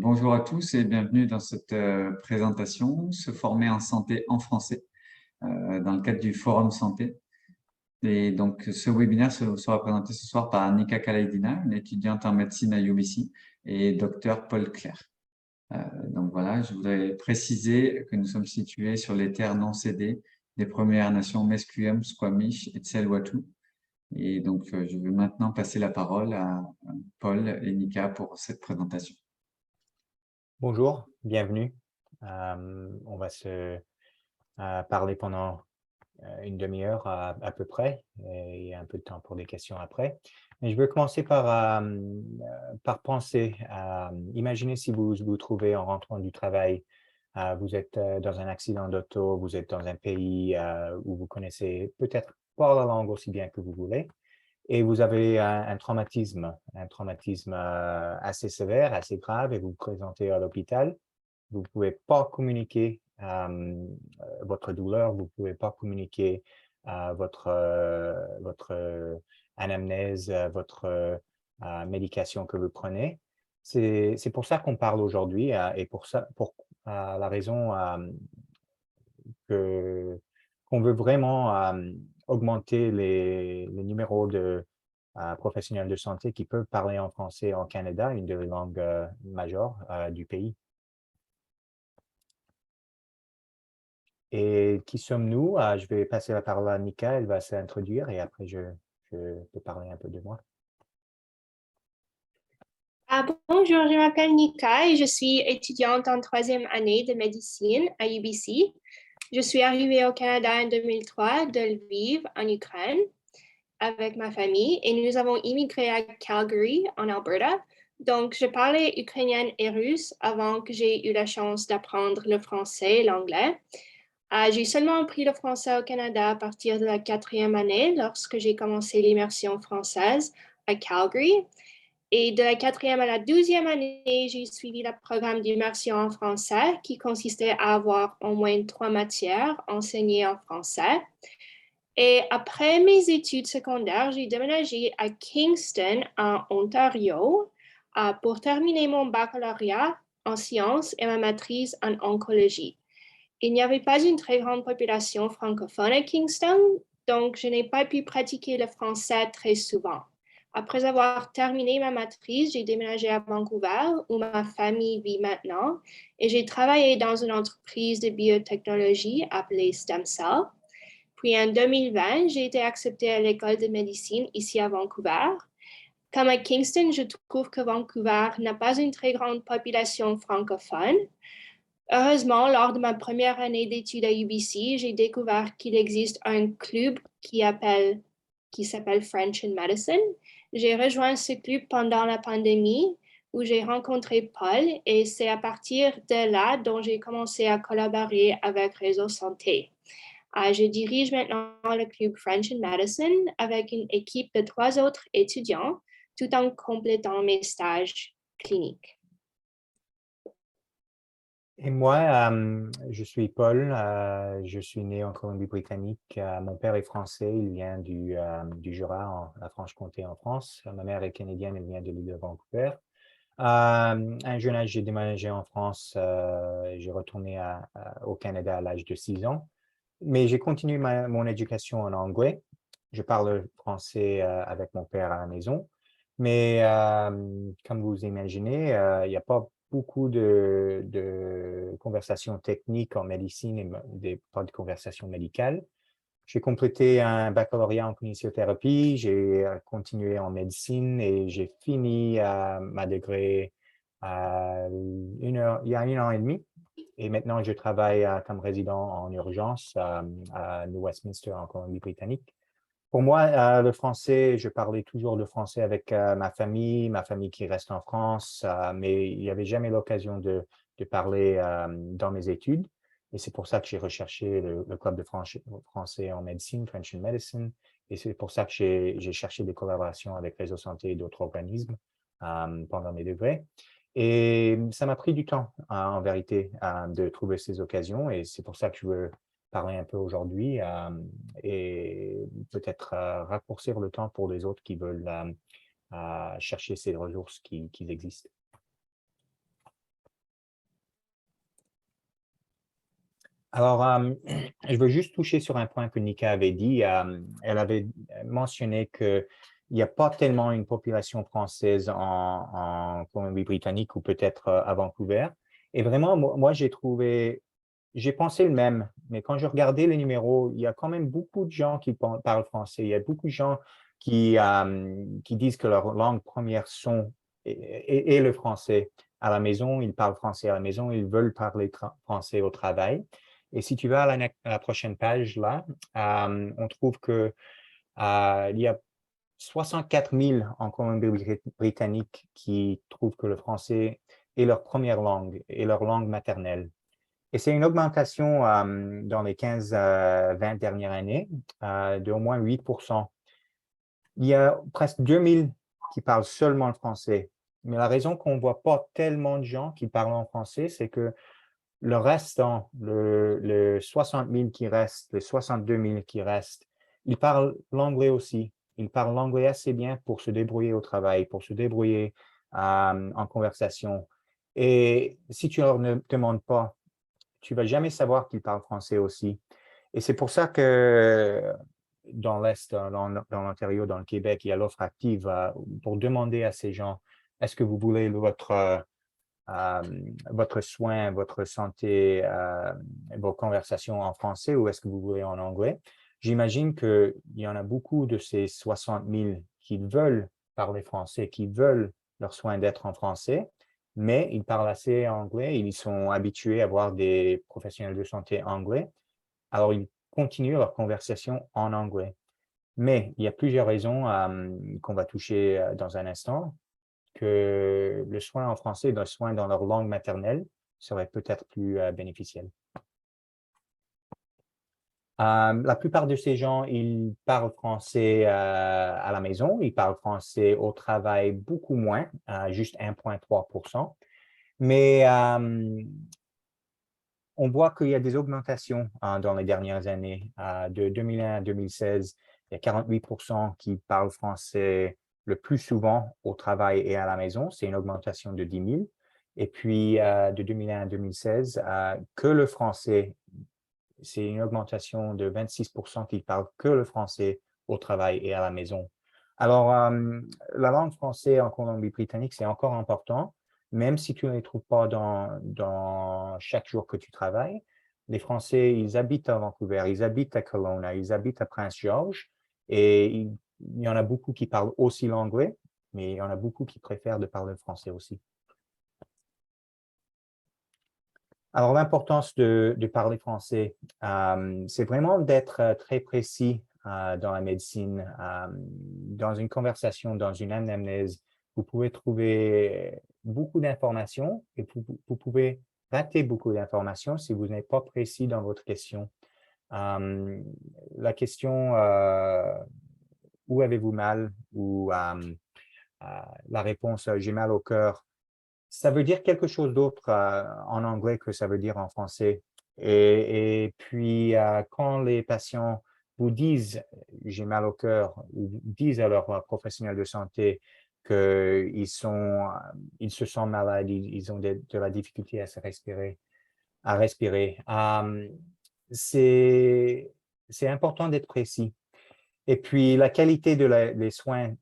Bonjour à tous et bienvenue dans cette présentation, Se former en santé en français, dans le cadre du Forum Santé. Et donc, ce webinaire sera présenté ce soir par Nika Kalaidina, une étudiante en médecine à UBC, et Dr Paul Claire. Donc voilà, je voudrais préciser que nous sommes situés sur les terres non cédées des Premières Nations Musqueam, Squamish et Tsleil-Waututh. Et donc, je vais maintenant passer la parole à Paul et Nika pour cette présentation. Bonjour, bienvenue. On va se parler pendant une demi-heure à peu près, et il y a un peu de temps pour des questions après. Mais je veux commencer par penser, imaginez si vous vous trouvez en rentrant du travail, vous êtes dans un accident d'auto, vous êtes dans un pays où vous connaissez peut-être pas la langue aussi bien que vous voulez, et vous avez un traumatisme assez sévère, assez grave, et vous vous présentez à l'hôpital. Vous ne pouvez pas communiquer votre douleur, vous ne pouvez pas communiquer votre anamnèse, votre médication que vous prenez. C'est pour ça qu'on parle aujourd'hui et pour la raison qu'on veut vraiment augmenter les numéros de professionnels de santé qui peuvent parler en français au Canada, une des langues majeures du pays. Et qui sommes-nous? Je vais passer la parole à Nika, elle va s'introduire et après je peux parler un peu de moi. Bonjour, je m'appelle Nika et je suis étudiante en troisième année de médecine à UBC. Je suis arrivée au Canada en 2003 de Lviv, en Ukraine, avec ma famille et nous avons immigré à Calgary, en Alberta. Donc, je parlais ukrainien et russe avant que j'ai eu la chance d'apprendre le français et l'anglais. J'ai seulement appris le français au Canada à partir de la quatrième année lorsque j'ai commencé l'immersion française à Calgary. Et de la quatrième à la 12e année, j'ai suivi le programme d'immersion en français qui consistait à avoir au moins 3 matières enseignées en français. Et après mes études secondaires, j'ai déménagé à Kingston, en Ontario, pour terminer mon baccalauréat en sciences et ma maîtrise en oncologie. Il n'y avait pas une très grande population francophone à Kingston, donc je n'ai pas pu pratiquer le français très souvent. Après avoir terminé ma maîtrise, j'ai déménagé à Vancouver, où ma famille vit maintenant, et j'ai travaillé dans une entreprise de biotechnologie appelée StemCell. Puis en 2020, j'ai été acceptée à l'école de médecine ici à Vancouver. Comme à Kingston, je trouve que Vancouver n'a pas une très grande population francophone. Heureusement, lors de ma première année d'études à UBC, j'ai découvert qu'il existe un club qui s'appelle French in Medicine. J'ai rejoint ce club pendant la pandémie où j'ai rencontré Paul et c'est à partir de là dont j'ai commencé à collaborer avec Réseau Santé. Je dirige maintenant le club French in Medicine avec une équipe de 3 autres étudiants tout en complétant mes stages cliniques. Et moi, je suis Paul, je suis né en Colombie-Britannique. Mon père est français, il vient du Jura, la Franche-Comté en France. Ma mère est canadienne, elle vient de l'île de Vancouver. À un jeune âge, j'ai déménagé en France, j'ai retourné au Canada à l'âge de 6 ans. Mais j'ai continué mon éducation en anglais. Je parle français avec mon père à la maison. Mais comme vous imaginez, il n'y a pas beaucoup de conversations techniques en médecine et pas de conversations médicales. J'ai complété un baccalauréat en kinésithérapie, j'ai continué en médecine et j'ai fini ma degré il y a 1 an et demi. Et maintenant, je travaille comme résident en urgence à New Westminster, en Colombie-Britannique. Pour moi, le français, je parlais toujours le français avec ma famille qui reste en France, mais il n'y avait jamais l'occasion de parler dans mes études. Et c'est pour ça que j'ai recherché le club de français en médecine, French in Medicine. Et c'est pour ça que j'ai cherché des collaborations avec Réseau Santé et d'autres organismes pendant mes degrés. Et ça m'a pris du temps, en vérité, de trouver ces occasions. Et c'est pour ça que je veux parler un peu aujourd'hui et peut-être raccourcir le temps pour les autres qui veulent chercher ces ressources qui existent. Alors, je veux juste toucher sur un point que Nika avait dit. Elle avait mentionné qu'il n'y a pas tellement une population française en Colombie-Britannique ou peut-être à Vancouver. Et vraiment, moi j'ai pensé le même, mais quand je regardais les numéros, il y a quand même beaucoup de gens qui parlent français. Il y a beaucoup de gens qui disent que leur langue première est le français. À la maison, ils parlent français à la maison, ils veulent parler français au travail. Et si tu vas à la prochaine page, là, on trouve que il y a 64 000 en Colombie-Britannique qui trouvent que le français est leur première langue et leur langue maternelle. Et c'est une augmentation dans les 15-20 dernières années de au moins 8%. Il y a presque 2000 qui parlent seulement le français. Mais la raison qu'on ne voit pas tellement de gens qui parlent en français, c'est que le restant, le 60 000 qui restent, les 62 000 qui restent, ils parlent l'anglais aussi. Ils parlent l'anglais assez bien pour se débrouiller au travail, pour se débrouiller en conversation. Et si tu leur ne demandes pas, tu ne vas jamais savoir qu'ils parlent français aussi. Et c'est pour ça que dans l'Est, dans l'Ontario, dans le Québec, il y a l'offre active pour demander à ces gens, est-ce que vous voulez votre soin, votre santé, vos conversations en français ou est-ce que vous voulez en anglais? J'imagine qu'il y en a beaucoup de ces 60 000 qui veulent parler français, qui veulent leur soin d'être en français, mais ils parlent assez anglais, ils sont habitués à voir des professionnels de santé anglais, alors ils continuent leur conversation en anglais. Mais il y a plusieurs raisons qu'on va toucher dans un instant que le soin en français, le soin dans leur langue maternelle serait peut-être plus bénéficiel. La plupart de ces gens, ils parlent français à la maison, ils parlent français au travail beaucoup moins, juste 1,3%. Mais on voit qu'il y a des augmentations dans les dernières années. De 2001 à 2016, il y a 48% qui parlent français le plus souvent au travail et à la maison. C'est une augmentation de 10 000. Et puis, de 2001 à 2016, que le français, c'est une augmentation de 26% qui parlent que le français au travail et à la maison. Alors, la langue française en Colombie-Britannique, c'est encore important, même si tu ne les trouves pas dans chaque jour que tu travailles. Les Français, ils habitent à Vancouver, ils habitent à Kelowna, ils habitent à Prince George, et il y en a beaucoup qui parlent aussi l'anglais, mais il y en a beaucoup qui préfèrent de parler le français aussi. Alors, l'importance de parler français, c'est vraiment d'être très précis dans la médecine. Dans une conversation, dans une anamnèse, vous pouvez trouver beaucoup d'informations et vous pouvez rater beaucoup d'informations si vous n'êtes pas précis dans votre question. La question « Où avez-vous mal ?» ou la réponse « J'ai mal au cœur », ça veut dire quelque chose d'autre en anglais que ça veut dire en français. Et puis, quand les patients vous disent « j'ai mal au cœur » ou disent à leur professionnel de santé qu'ils se sentent malades, ils ont de la difficulté à respirer, c'est important d'être précis. Et puis, la qualité des soins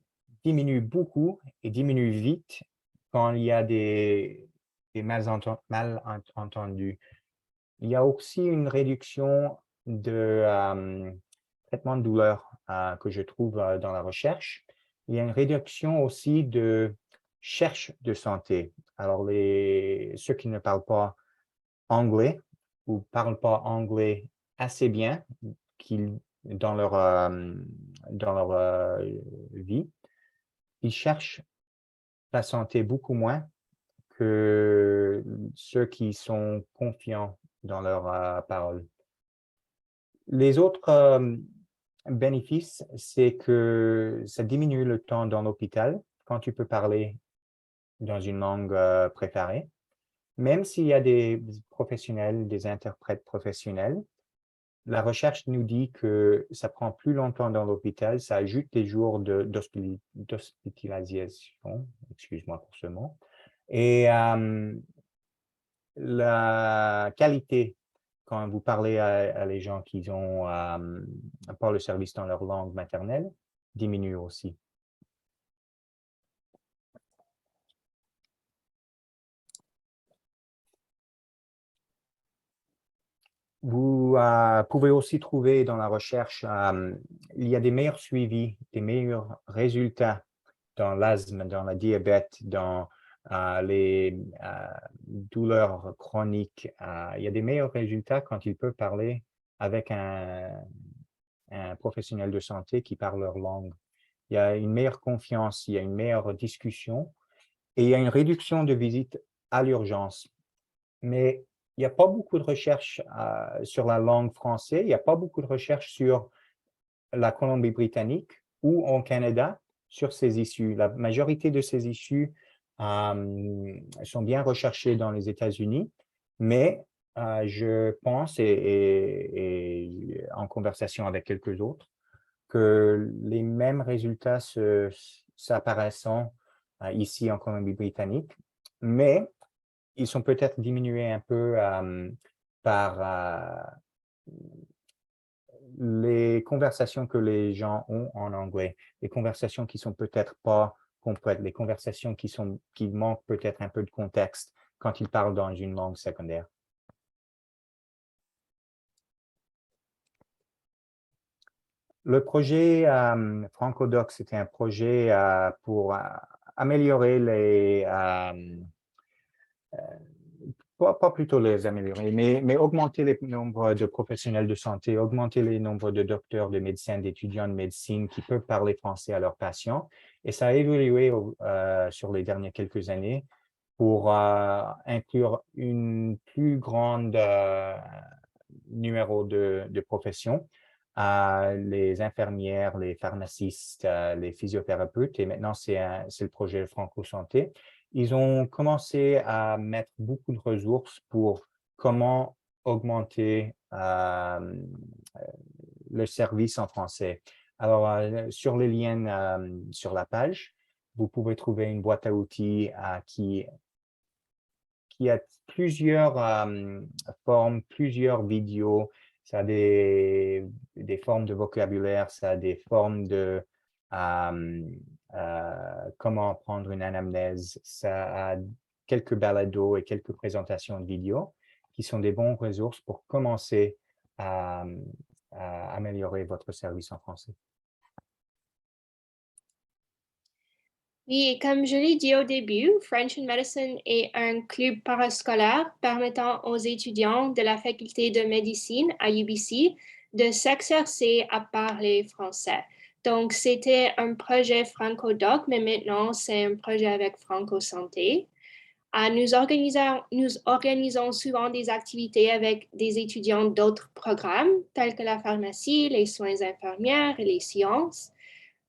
diminue beaucoup et diminue vite quand il y a des malentendus. Il y a aussi une réduction de traitement de douleur que je trouve dans la recherche. Il y a une réduction aussi de cherche de santé. Alors, ceux qui ne parlent pas anglais ou ne parlent pas anglais assez bien dans leur vie, ils cherchent la santé beaucoup moins que ceux qui sont confiants dans leur parole. Les autres bénéfices, c'est que ça diminue le temps dans l'hôpital quand tu peux parler dans une langue préférée. Même s'il y a des professionnels, des interprètes professionnels, la recherche nous dit que ça prend plus longtemps dans l'hôpital, ça ajoute des jours d'hospitalisation, excuse-moi pour ce mot, et la qualité quand vous parlez à les gens qui ont pas le service dans leur langue maternelle, diminue aussi. Vous pouvez aussi trouver dans la recherche, il y a des meilleurs suivis, des meilleurs résultats dans l'asthme, dans le diabète, dans les douleurs chroniques. Il y a des meilleurs résultats quand ils peuvent parler avec un professionnel de santé qui parle leur langue. Il y a une meilleure confiance, il y a une meilleure discussion et il y a une réduction de visites à l'urgence. Mais il n'y a pas beaucoup de recherches sur la langue française, il n'y a pas beaucoup de recherches sur la Colombie-Britannique ou au Canada sur ces issues. La majorité de ces issues sont bien recherchées dans les États-Unis, mais je pense, et en conversation avec quelques autres, que les mêmes résultats s'apparaissent ici en Colombie-Britannique, mais ils sont peut-être diminués un peu par les conversations que les gens ont en anglais, les conversations qui sont peut-être pas complètes, les conversations qui manquent peut-être un peu de contexte quand ils parlent dans une langue secondaire. Le projet FrancoDoc, c'était un projet pour améliorer pas plutôt les améliorer, mais augmenter le nombre de professionnels de santé, augmenter le nombre de docteurs de médecine, d'étudiants de médecine qui peuvent parler français à leurs patients. Et ça a évolué sur les dernières quelques années pour inclure une plus grande numéro de professions, les infirmières, les pharmacistes, les physiothérapeutes, et maintenant c'est le projet Franco Santé. Ils ont commencé à mettre beaucoup de ressources pour comment augmenter le service en français. Alors, sur les liens sur la page, vous pouvez trouver une boîte à outils qui a plusieurs formes, plusieurs vidéos. Ça a des formes de vocabulaire, ça a des formes de comment prendre une anamnèse, ça a quelques balados et quelques présentations de vidéos qui sont des bons ressources pour commencer à améliorer votre service en français. Oui, et comme je l'ai dit au début, French in Medicine est un club parascolaire permettant aux étudiants de la faculté de médecine à UBC de s'exercer à parler français. Donc, c'était un projet FrancoDoc, mais maintenant, c'est un projet avec Franco Santé. Nous organisons souvent des activités avec des étudiants d'autres programmes, tels que la pharmacie, les soins infirmières et les sciences.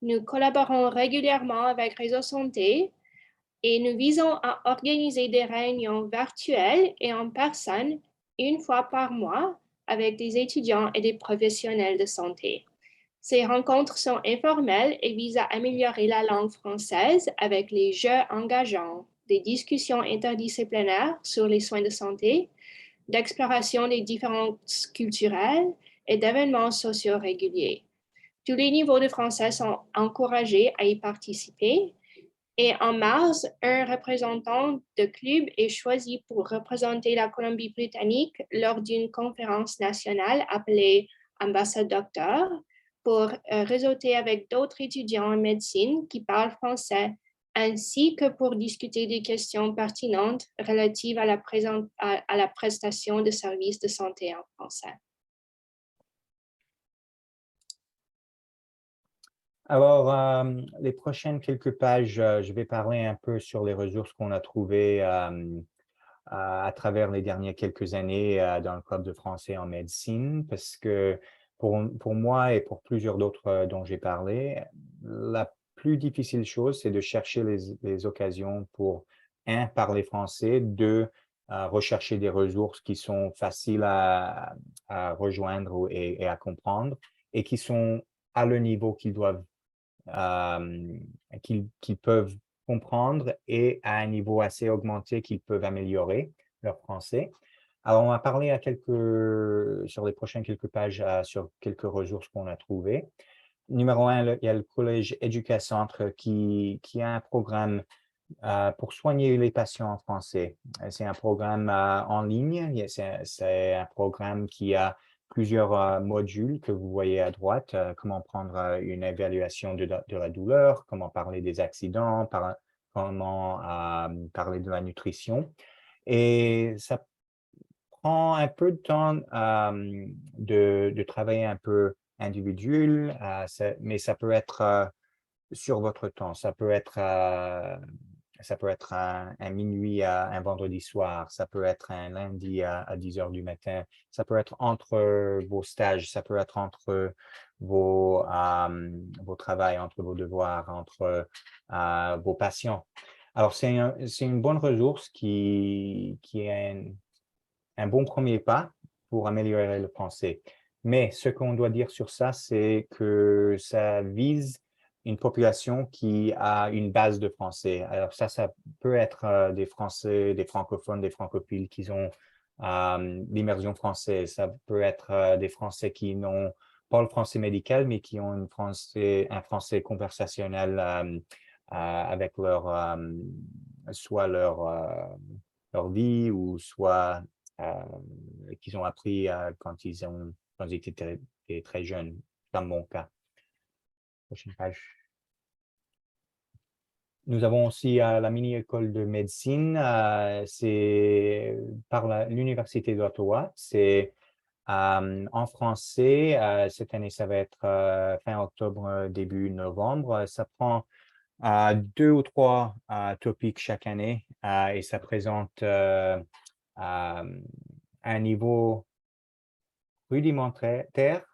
Nous collaborons régulièrement avec Réseau Santé et nous visons à organiser des réunions virtuelles et en personne une fois par mois avec des étudiants et des professionnels de santé. Ces rencontres sont informelles et visent à améliorer la langue française avec les jeux engageants, des discussions interdisciplinaires sur les soins de santé, d'exploration des différences culturelles et d'événements sociaux réguliers. Tous les niveaux de français sont encouragés à y participer. Et en mars, un représentant de club est choisi pour représenter la Colombie-Britannique lors d'une conférence nationale appelée Ambassade Docteur pour réseauter avec d'autres étudiants en médecine qui parlent français, ainsi que pour discuter des questions pertinentes relatives à la prestation de services de santé en français. Alors, les prochaines quelques pages, je vais parler un peu sur les ressources qu'on a trouvées à travers les dernières quelques années dans le club de français en médecine, parce que pour moi et pour plusieurs d'autres dont j'ai parlé, la plus difficile chose, c'est de chercher les occasions pour, un, parler français, deux, rechercher des ressources qui sont faciles à rejoindre et à comprendre et qui sont à le niveau qu'ils doivent qu'ils peuvent comprendre et à un niveau assez augmenté qu'ils peuvent améliorer leur français. Alors, on va parler sur les prochaines quelques pages sur quelques ressources qu'on a trouvées. Numéro 1, il y a le Collège Éducacentre qui a un programme pour soigner les patients en français. C'est un programme en ligne. C'est un programme qui a plusieurs modules que vous voyez à droite. Comment prendre une évaluation de la douleur, comment parler des accidents, comment parler de la nutrition. Et ça prend un peu de temps de travailler un peu individuel, mais ça peut être sur votre temps. Ça peut être un minuit un vendredi soir, ça peut être un lundi à 10 heures du matin, ça peut être entre vos stages, ça peut être entre vos travails, entre vos devoirs, entre vos patients. Alors, c'est une bonne ressource qui est un bon premier pas pour améliorer le français. Mais ce qu'on doit dire sur ça, c'est que ça vise une population qui a une base de français. Alors ça peut être des Français, des francophones, des francophiles qui ont l'immersion française. Ça peut être des Français qui n'ont pas le français médical, mais qui ont un français conversationnel avec soit leur vie ou soit qu'ils ont appris quand ils étaient très jeunes, comme mon cas. Prochaine page. Nous avons aussi la mini-école de médecine. C'est par l'Université d'Ottawa. C'est en français. Cette année, ça va être fin octobre, début novembre. Ça prend 2 ou 3 topics chaque année et ça présente un niveau rudimentaire,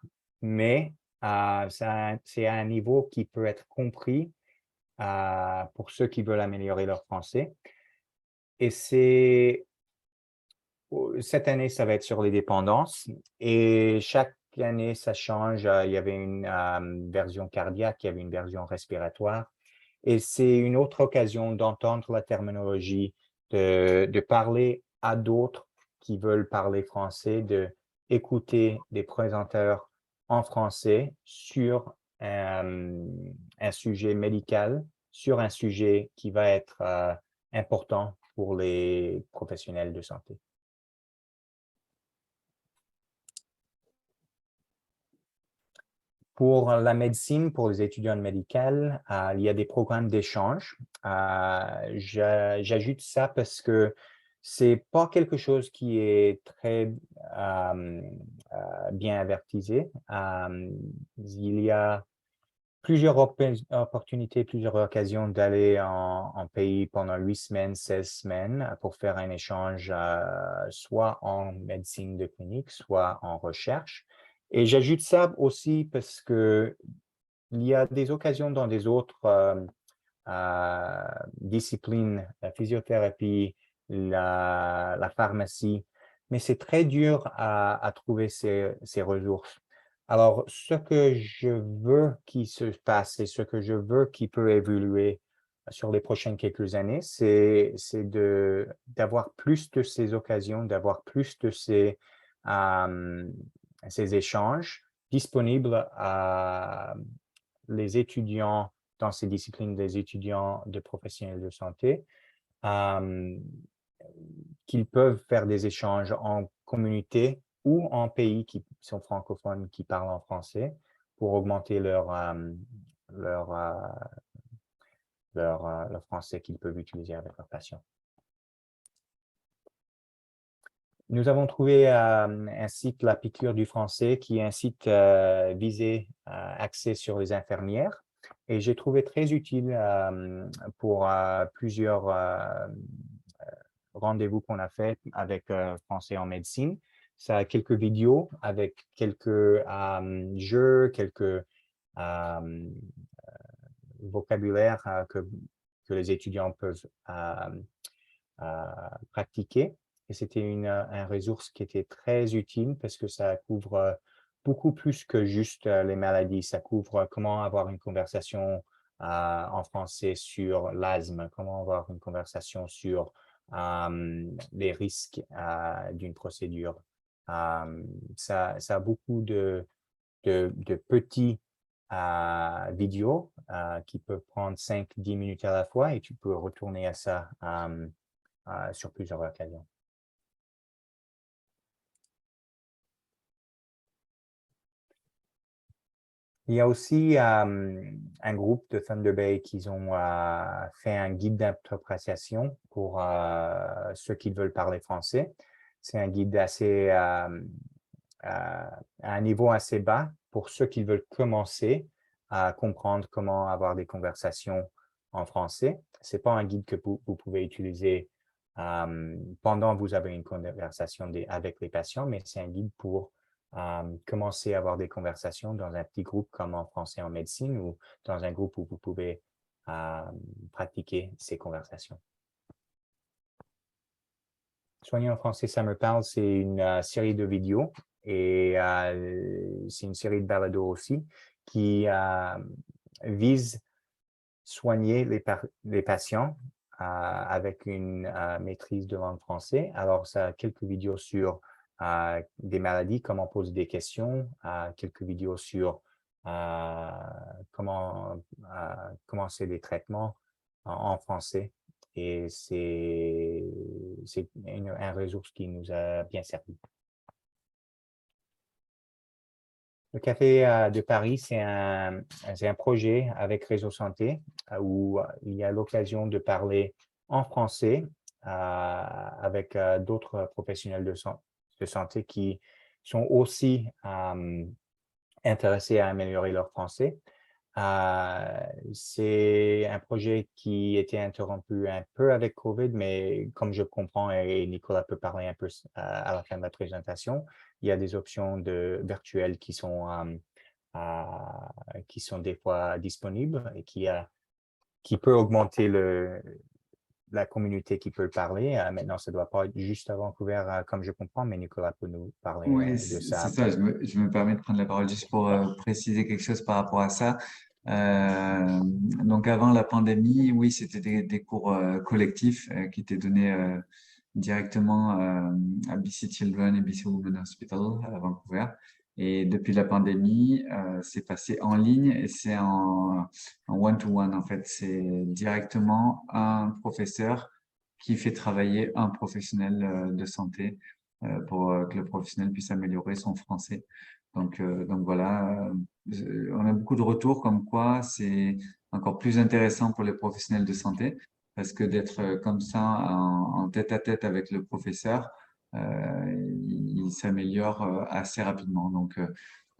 mais c'est un niveau qui peut être compris pour ceux qui veulent améliorer leur français. Et cette année, ça va être sur les dépendances et chaque année, ça change. Il y avait une version cardiaque, il y avait une version respiratoire. Et c'est une autre occasion d'entendre la terminologie, de parler à d'autres qui veulent parler français, d'écouter des présenteurs en français sur un sujet médical, sur un sujet qui va être important pour les professionnels de santé. Pour la médecine, pour les étudiants médicaux, il y a des programmes d'échange. J'ajoute ça parce que c'est pas quelque chose qui est très bien avertisé. Il y a plusieurs opportunités, plusieurs occasions d'aller en pays pendant 8 semaines, 16 semaines pour faire un échange soit en médecine de clinique, soit en recherche. Et j'ajoute ça aussi parce que il y a des occasions dans des autres disciplines, la physiothérapie, la pharmacie, mais c'est très dur à trouver ces ressources. Alors, ce que je veux qu'il se passe et ce que je veux qui peut évoluer sur les prochaines quelques années, c'est d'avoir plus de ces occasions, d'avoir plus de ces échanges disponibles à les étudiants dans ces disciplines, des étudiants de professionnels de santé, qu'ils peuvent faire des échanges en communauté ou en pays qui sont francophones, qui parlent en français, pour augmenter leur français qu'ils peuvent utiliser avec leurs patients. Nous avons trouvé un site, La Piqûre du français, qui est un site axé sur les infirmières. Et j'ai trouvé très utile pour plusieurs rendez-vous qu'on a fait avec Français en médecine. Ça a quelques vidéos avec quelques jeux, quelques vocabulaire que les étudiants peuvent pratiquer. Et c'était une ressource qui était très utile parce que ça couvre beaucoup plus que juste les maladies. Ça couvre comment avoir une conversation en français sur l'asthme, comment avoir une conversation sur les risques d'une procédure. Ça a beaucoup de petits vidéos qui peuvent prendre 5-10 minutes à la fois et tu peux retourner à ça sur plusieurs occasions. Il y a aussi un groupe de Thunder Bay qui ont fait un guide d'interprétation pour ceux qui veulent parler français. C'est un guide assez à un niveau assez bas pour ceux qui veulent commencer à comprendre comment avoir des conversations en français. Ce n'est pas un guide que vous pouvez utiliser pendant que vous avez une conversation avec les patients, mais c'est un guide pour commencer à avoir des conversations dans un petit groupe comme en français en médecine ou dans un groupe où vous pouvez pratiquer ces conversations. Soigner en français, ça me parle, c'est une série de vidéos et c'est une série de balados aussi qui vise soigner les patients avec une maîtrise de langue française. Alors, ça a quelques vidéos sur des maladies, comment poser des questions, quelques vidéos sur comment commencer des traitements en français. Et c'est un ressource qui nous a bien servi. Le Café de Paris, c'est un projet avec Réseau Santé où il y a l'occasion de parler en français avec d'autres professionnels de santé qui sont aussi intéressés à améliorer leur français. C'est un projet qui était interrompu un peu avec COVID, mais comme je comprends, et Nicolas peut parler un peu à la fin de la présentation, il y a des options virtuelles qui sont des fois disponibles et qui peut augmenter la communauté qui peut parler. Maintenant, ça ne doit pas être juste à Vancouver, comme je comprends, mais Nicolas peut nous parler Oui, de c'est ça ça. après. Je me permets de prendre la parole juste pour préciser quelque chose par rapport à ça. Donc, avant la pandémie, oui, c'était des cours collectifs qui étaient donnés directement à BC Children et BC Women Hospital à Vancouver. Et depuis la pandémie, c'est passé en ligne et c'est en one-to-one, en fait. C'est directement un professeur qui fait travailler un professionnel de santé pour que le professionnel puisse améliorer son français. Donc voilà, on a beaucoup de retours comme quoi c'est encore plus intéressant pour les professionnels de santé parce que d'être comme ça en tête-à-tête avec le professeur, il s'améliore assez rapidement. Donc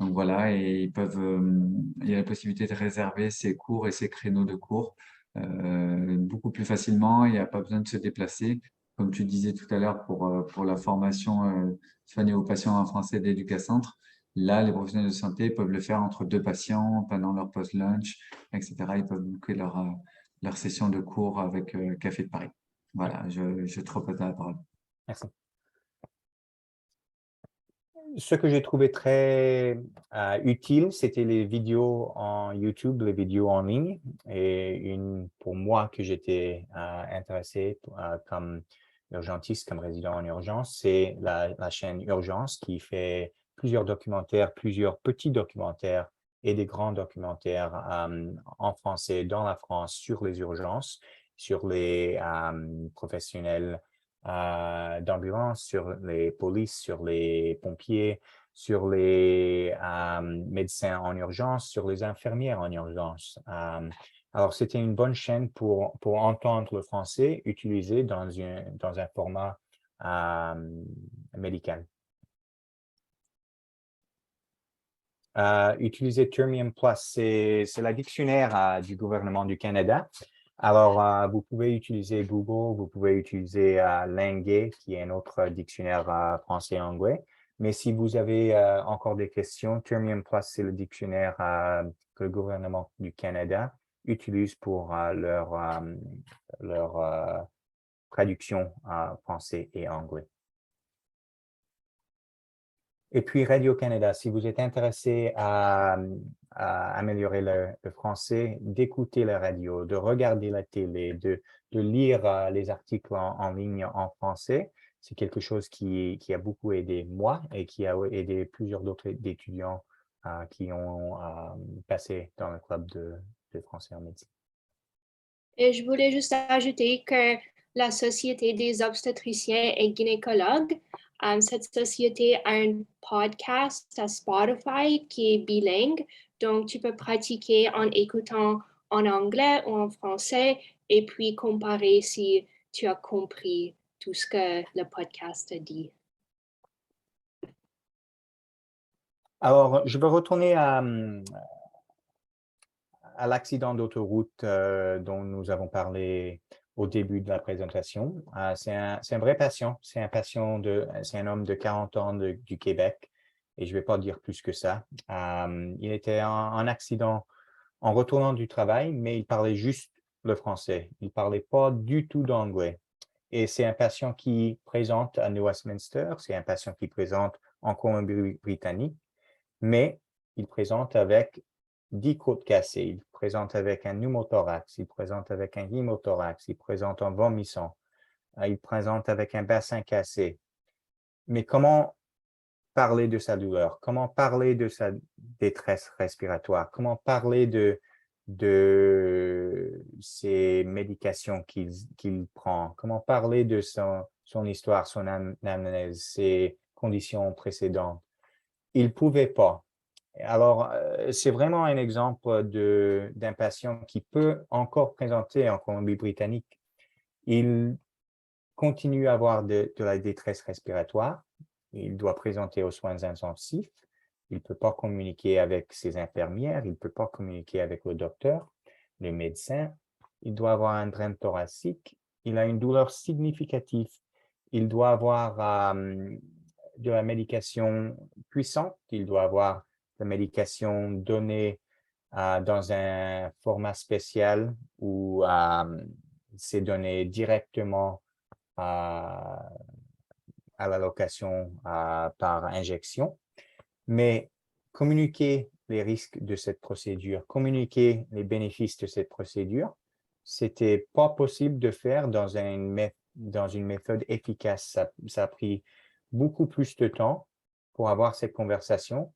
voilà, et il y a la possibilité de réserver ses cours et ses créneaux de cours beaucoup plus facilement. Il n'y a pas besoin de se déplacer. Comme tu disais tout à l'heure pour la formation soignée aux patients en français d'Educacentre, là, les professionnels de santé peuvent le faire entre deux patients pendant leur post-lunch, etc. Ils peuvent booker leur session de cours avec Café de Paris. Voilà, je te repasse la parole. Merci. Ce que j'ai trouvé très utile, c'était les vidéos en YouTube, les vidéos en ligne. Et pour moi que j'étais intéressé comme urgentiste, comme résident en urgence, c'est la chaîne Urgence qui fait plusieurs documentaires, plusieurs petits documentaires et des grands documentaires en français dans la France sur les urgences, sur les professionnels d'ambulance, sur les polices, sur les pompiers, sur les médecins en urgence, sur les infirmières en urgence. Alors, c'était une bonne chaîne pour entendre le français utilisé dans un format médical. Utiliser Termium Plus, c'est la dictionnaire du gouvernement du Canada. Alors, vous pouvez utiliser Google, vous pouvez utiliser Linguet, qui est un autre dictionnaire français-anglais. Mais si vous avez encore des questions, Termium Plus, c'est le dictionnaire que le gouvernement du Canada utilise pour leur traduction français et anglais. Et puis Radio-Canada, si vous êtes intéressé à améliorer le français, d'écouter la radio, de regarder la télé, de lire les articles en ligne en français. C'est quelque chose qui a beaucoup aidé moi et qui a aidé plusieurs d'autres étudiants qui ont passé dans le club de français en médecine. Et je voulais juste ajouter que la Société des obstétriciens et gynécologues, cette société a un podcast à Spotify qui est bilingue, donc tu peux pratiquer en écoutant en anglais ou en français et puis comparer si tu as compris tout ce que le podcast a dit. Alors, je veux retourner à l'accident d'autoroute dont nous avons parlé au début de la présentation. C'est un vrai patient. C'est un homme de 40 ans du Québec et je ne vais pas dire plus que ça. Il était en accident en retournant du travail, mais il parlait juste le français. Il ne parlait pas du tout d'anglais. Et c'est un patient qui présente à New Westminster, c'est un patient qui présente en Colombie-Britannique, mais il présente avec 10 côtes cassées, il présente avec un pneumothorax, il présente avec un hémothorax, il présente en vomissant, il présente avec un bassin cassé. Mais comment parler de sa douleur? Comment parler de sa détresse respiratoire? Comment parler de ces médications qu'il prend? Comment parler de son histoire, son anamnèse, ses conditions précédentes? Il ne pouvait pas. Alors, c'est vraiment un exemple d'un patient qui peut encore présenter en Colombie-Britannique. Il continue à avoir de la détresse respiratoire. Il doit présenter aux soins intensifs. Il ne peut pas communiquer avec ses infirmières. Il ne peut pas communiquer avec le docteur, le médecin. Il doit avoir un drain thoracique. Il a une douleur significative. Il doit avoir de la médication puissante. Il doit avoir de la médication donnée dans un format spécial où c'est donné directement à la location par injection. Mais communiquer les risques de cette procédure, communiquer les bénéfices de cette procédure, c'était pas possible de faire dans une méthode efficace. Ça a pris beaucoup plus de temps pour avoir cette conversation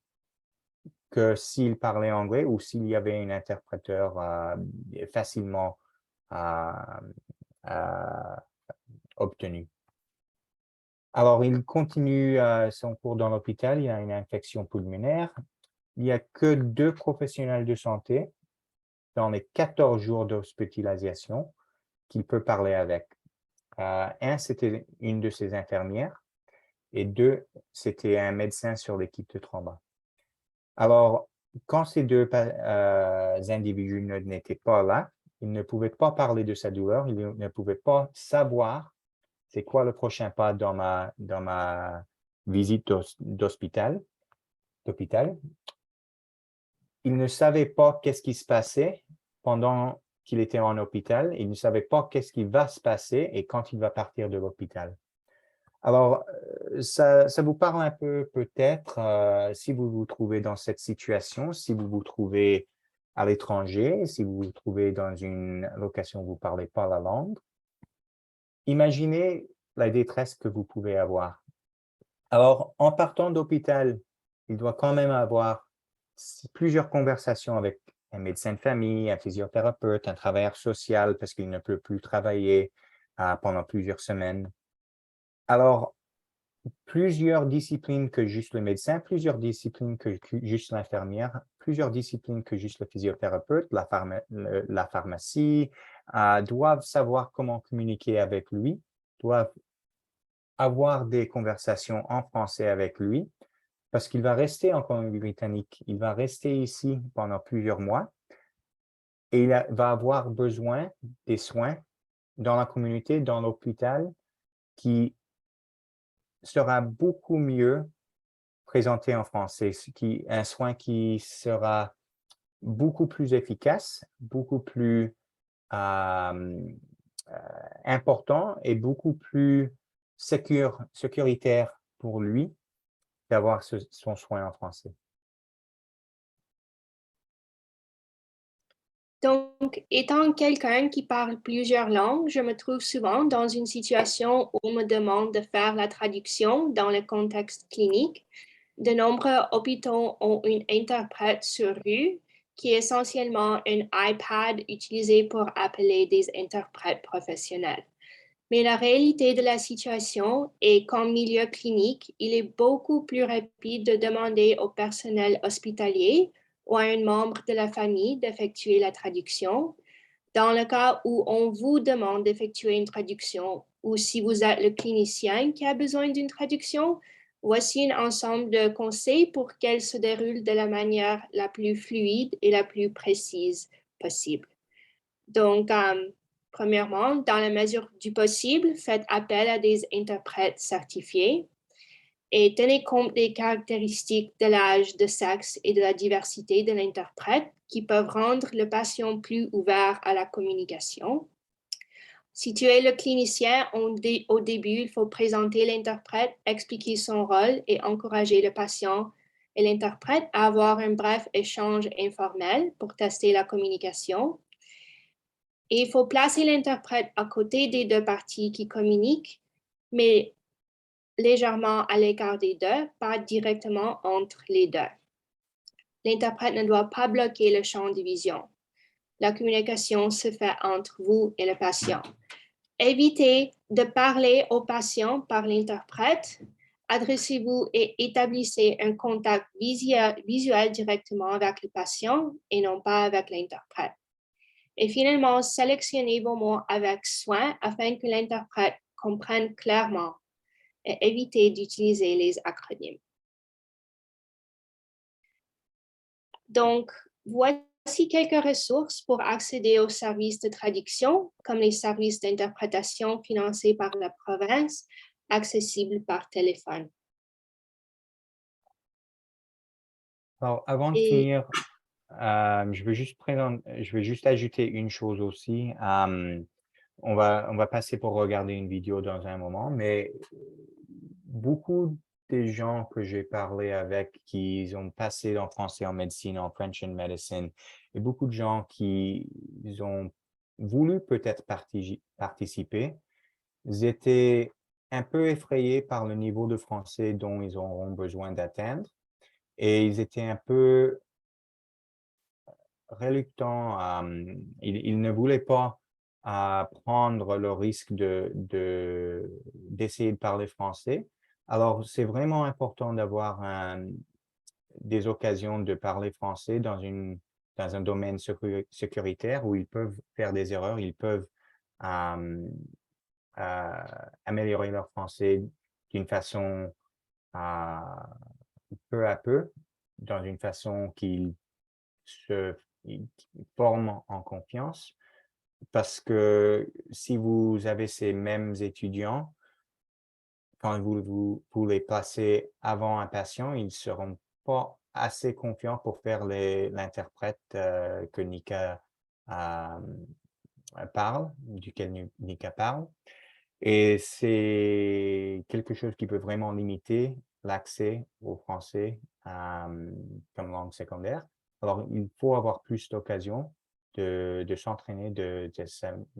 que s'il parlait anglais ou s'il y avait un interpréteur facilement obtenu. Alors, il continue son cours dans l'hôpital, il a une infection pulmonaire. Il n'y a que 2 professionnels de santé dans les 14 jours d'hospitalisation qu'il peut parler avec. Un, c'était une de ses infirmières et 2, c'était un médecin sur l'équipe de trauma. Alors, quand ces 2 individus n'étaient pas là, il ne pouvait pas parler de sa douleur, il ne pouvait pas savoir c'est quoi le prochain pas dans ma visite d'hôpital. Il ne savait pas qu'est-ce qui se passait pendant qu'il était en hôpital. Il ne savait pas qu'est-ce qui va se passer et quand il va partir de l'hôpital. Alors, ça vous parle un peu peut-être si vous vous trouvez dans cette situation, si vous vous trouvez à l'étranger, si vous vous trouvez dans une location où vous ne parlez pas la langue. Imaginez la détresse que vous pouvez avoir. Alors, en partant d'hôpital, il doit quand même avoir plusieurs conversations avec un médecin de famille, un physiothérapeute, un travailleur social parce qu'il ne peut plus travailler pendant plusieurs semaines. Alors, plusieurs disciplines que juste le médecin, plusieurs disciplines que juste l'infirmière, plusieurs disciplines que juste le physiothérapeute, la pharmacie, doivent savoir comment communiquer avec lui, doivent avoir des conversations en français avec lui, parce qu'il va rester en Colombie-Britannique, il va rester ici pendant plusieurs mois et il va avoir besoin des soins dans la communauté, dans l'hôpital, qui sera beaucoup mieux présenté en français, un soin qui sera beaucoup plus efficace, beaucoup plus important et beaucoup plus sécuritaire pour lui d'avoir son soin en français. Donc, étant quelqu'un qui parle plusieurs langues, je me trouve souvent dans une situation où on me demande de faire la traduction dans le contexte clinique. De nombreux hôpitaux ont une interprète sur rue qui est essentiellement un iPad utilisé pour appeler des interprètes professionnels. Mais la réalité de la situation est qu'en milieu clinique, il est beaucoup plus rapide de demander au personnel hospitalier ou à un membre de la famille d'effectuer la traduction. Dans le cas où on vous demande d'effectuer une traduction ou si vous êtes le clinicien qui a besoin d'une traduction, voici un ensemble de conseils pour qu'elle se déroule de la manière la plus fluide et la plus précise possible. Donc, premièrement, dans la mesure du possible, faites appel à des interprètes certifiés et tenez compte des caractéristiques de l'âge, de sexe et de la diversité de l'interprète qui peuvent rendre le patient plus ouvert à la communication. Si tu es le clinicien, au début, il faut présenter l'interprète, expliquer son rôle et encourager le patient et l'interprète à avoir un bref échange informel pour tester la communication. Et il faut placer l'interprète à côté des deux parties qui communiquent, mais légèrement à l'écart des deux, pas directement entre les deux. L'interprète ne doit pas bloquer le champ de vision. La communication se fait entre vous et le patient. Évitez de parler au patient par l'interprète. Adressez-vous et établissez un contact visuel directement avec le patient et non pas avec l'interprète. Et finalement, sélectionnez vos mots avec soin afin que l'interprète comprenne clairement et évitez d'utiliser les acronymes. Donc, voici quelques ressources pour accéder aux services de traduction, comme les services d'interprétation financés par la province, accessibles par téléphone. Alors, avant de finir, je vais juste ajouter une chose aussi. On va passer pour regarder une vidéo dans un moment, mais beaucoup des gens que j'ai parlé avec qui ont passé en français en médecine, en French in medicine, et beaucoup de gens qui ont voulu peut-être participer, ils étaient un peu effrayés par le niveau de français dont ils auront besoin d'atteindre et ils étaient un peu reluctants, ils ne voulaient pas prendre le risque d'essayer de parler français. Alors, c'est vraiment important d'avoir des occasions de parler français dans un domaine sécuritaire où ils peuvent faire des erreurs, ils peuvent améliorer leur français d'une façon peu à peu, dans une façon qu'ils se forment en confiance. Parce que si vous avez ces mêmes étudiants, quand vous les placez avant un patient, ils ne seront pas assez confiants pour faire l'interprète que Nika parle, duquel Nika parle. Et c'est quelque chose qui peut vraiment limiter l'accès au français comme langue secondaire. Alors, il faut avoir plus d'occasions de s'entraîner, de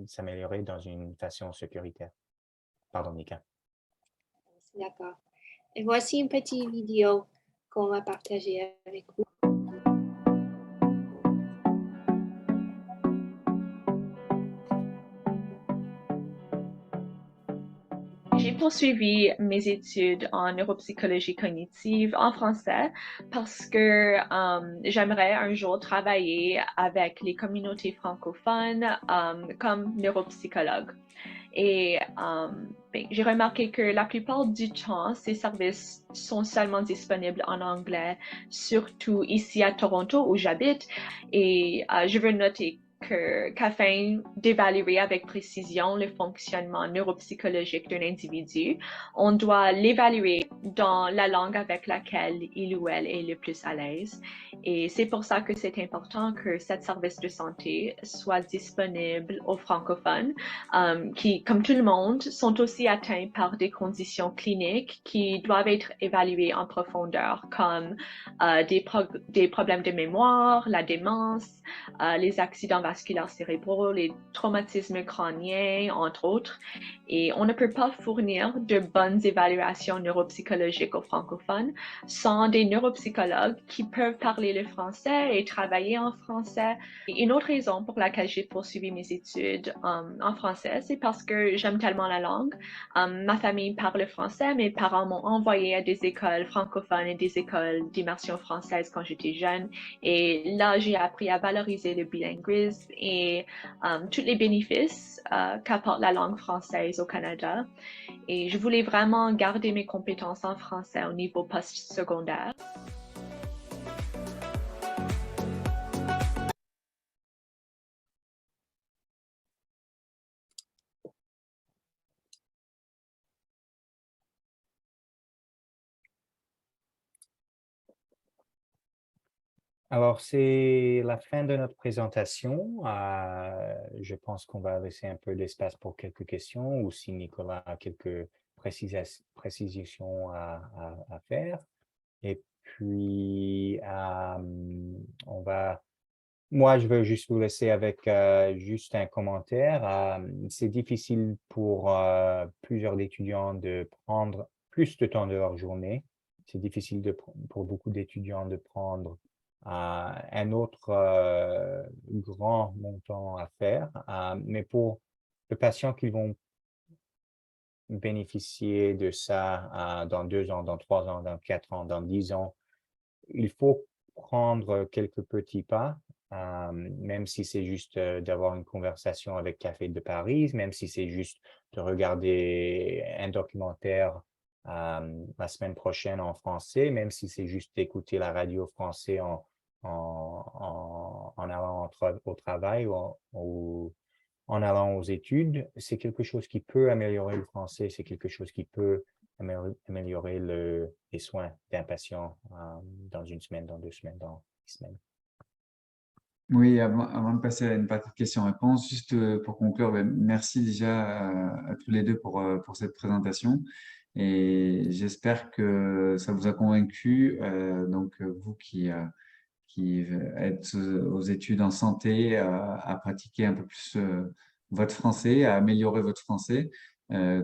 s'améliorer dans une façon sécuritaire. Pardon, Nika. D'accord. Et voici une petite vidéo qu'on va partager avec vous. J'ai poursuivi mes études en neuropsychologie cognitive en français parce que j'aimerais un jour travailler avec les communautés francophones comme neuropsychologue. Et j'ai remarqué que la plupart du temps, ces services sont seulement disponibles en anglais, surtout ici à Toronto où j'habite. Et je veux noter qu'afin d'évaluer avec précision le fonctionnement neuropsychologique d'un individu, on doit l'évaluer dans la langue avec laquelle il ou elle est le plus à l'aise. Et c'est pour ça que c'est important que cette service de santé soit disponible aux francophones qui, comme tout le monde, sont aussi atteints par des conditions cliniques qui doivent être évaluées en profondeur, comme des problèmes de mémoire, la démence, les accidents vasculaires cérébraux, les traumatismes crâniens, entre autres. Et on ne peut pas fournir de bonnes évaluations neuropsychologiques aux francophones sans des neuropsychologues qui peuvent parler le français et travailler en français. Et une autre raison pour laquelle j'ai poursuivi mes études en français, c'est parce que j'aime tellement la langue. Ma famille parle français, mes parents m'ont envoyé à des écoles francophones et des écoles d'immersion française quand j'étais jeune. Et là, j'ai appris à valoriser le bilinguisme et tous les bénéfices qu'apporte la langue française au Canada. Et je voulais vraiment garder mes compétences en français au niveau post-secondaire. Alors, c'est la fin de notre présentation. Je pense qu'on va laisser un peu d'espace pour quelques questions ou si Nicolas a quelques précisions à faire. Et puis, moi, je veux juste vous laisser avec juste un commentaire. C'est difficile pour plusieurs étudiants de prendre plus de temps de leur journée. C'est difficile pour beaucoup d'étudiants de prendre un autre grand montant à faire. Mais pour les patients qui vont bénéficier de ça dans 2 ans, dans 3 ans, dans 4 ans, dans 10 ans, il faut prendre quelques petits pas, même si c'est juste d'avoir une conversation avec Café de Paris, même si c'est juste de regarder un documentaire la semaine prochaine en français, même si c'est juste d'écouter la radio française en allant au travail ou en allant aux études. C'est quelque chose qui peut améliorer le français, c'est quelque chose qui peut améliorer les soins d'un patient dans 1 semaine, dans 2 semaines, dans 10 semaines. Oui, avant de passer à une partie de questions-réponses, juste pour conclure, merci déjà à tous les deux pour cette présentation. Et j'espère que ça vous a convaincu, donc vous qui êtes aux études en santé, à pratiquer un peu plus votre français, à améliorer votre français.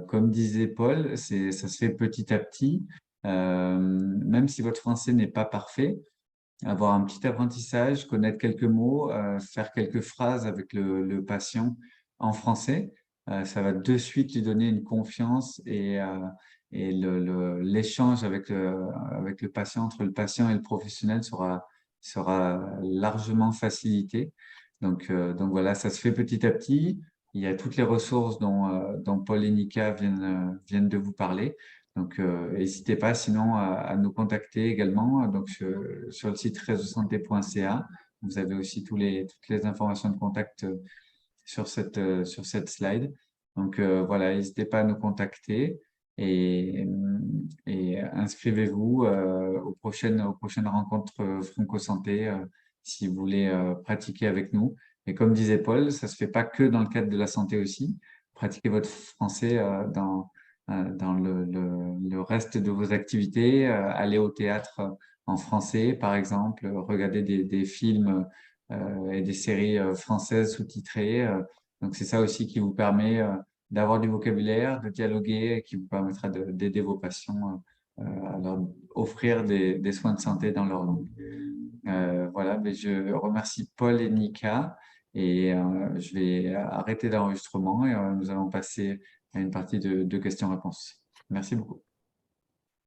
Comme disait Paul, ça se fait petit à petit. Même si votre français n'est pas parfait, avoir un petit apprentissage, connaître quelques mots, faire quelques phrases avec le patient en français, ça va de suite lui donner une confiance et l'échange avec le patient, entre le patient et le professionnel sera largement facilité. Donc voilà, ça se fait petit à petit. Il y a toutes les ressources dont Paul et Nika viennent de vous parler. Donc, n'hésitez pas sinon à nous contacter également. Donc, sur le site réseausanté.ca, vous avez aussi toutes les informations de contact sur cette slide. Donc, voilà, n'hésitez pas à nous contacter et inscrivez-vous aux prochaines rencontres Franco-Santé si vous voulez pratiquer avec nous. Et comme disait Paul, ça se fait pas que dans le cadre de la santé aussi. Pratiquez votre français dans le reste de vos activités, aller au théâtre en français, par exemple, regarder des films et des séries françaises sous-titrées. Donc, c'est ça aussi qui vous permet d'avoir du vocabulaire, de dialoguer, et qui vous permettra d'aider vos patients à leur offrir des soins de santé dans leur langue. Voilà, mais je remercie Paul et Nika et je vais arrêter l'enregistrement et nous allons passer à une partie de questions-réponses. Merci beaucoup.